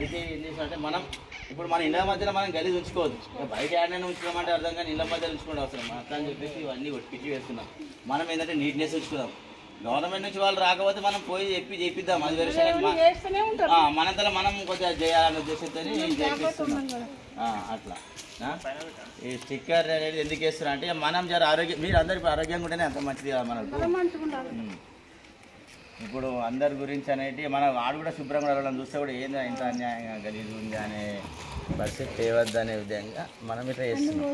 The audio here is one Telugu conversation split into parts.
అందుకే ఏం చేసామంటే మనం ఇప్పుడు మన ఇళ్ళ మధ్యలో మనం గలీజ్ ఉంచుకోవద్దు, బయట ఏడైనా ఉంచుకోమంటే అర్థం కానీ ఇళ్ళ మధ్యలో ఉంచుకోవడం అవసరం. అట్లా అని చెప్పేసి ఇవన్నీ పిచ్చి వేస్తున్నాం. మనం ఏంటంటే నీట్నెస్ ఉంచుకుందాం. గవర్నమెంట్ నుంచి వాళ్ళు రాకపోతే మనం పోయి చెప్పిద్దాం, అది వేరే మనంతలో మనం కొద్దిగా చేయాలనే ఉద్దేశంతో చేపిస్తున్నాం. అట్లా ఈ స్టిక్కర్ అనేది ఎందుకు వేస్తున్నా అంటే మనం జర మీరు అందరికి ఆరోగ్యంగా ఉంటేనే అంత మంచిది కదా మనకు. ఇప్పుడు అందరి గురించి అనేది మన వాడు కూడా శుభ్రంగా వెళ్ళడం చూస్తే కూడా ఏంది ఇంత అన్యాయంగా గలీజు ఉంది అనే పరిస్థితి తేవద్దు అనే విధంగా మనం ఇట్లా చేస్తున్నాం.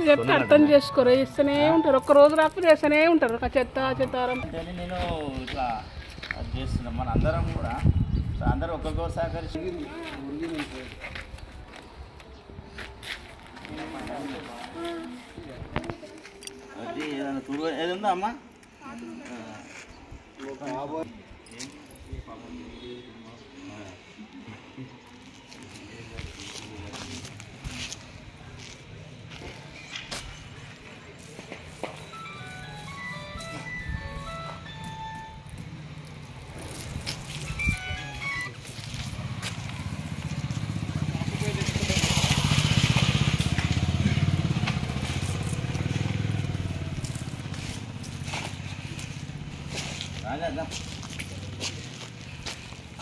చెప్తే అర్థం చేసుకోరు, ఇస్తూనే ఉంటారు. ఒక్క రోజు రాకపోతే వేస్తూనే ఉంటారు. చెత్త చెత్తారం నేను ఇట్లా అది చేస్తున్నాం. మన అందరం కూడా అందరూ ఒక్కొక్కరు సహకరించి అది ఏదైనా చూడ ఏది ఉందా అమ్మా?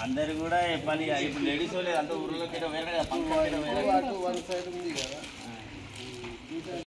అందరు కూడా పని ఇప్పుడు లేడీస్ లేదు, అంత ఊర్లోకి వేరే కదా, పంచాయతీ వేరే.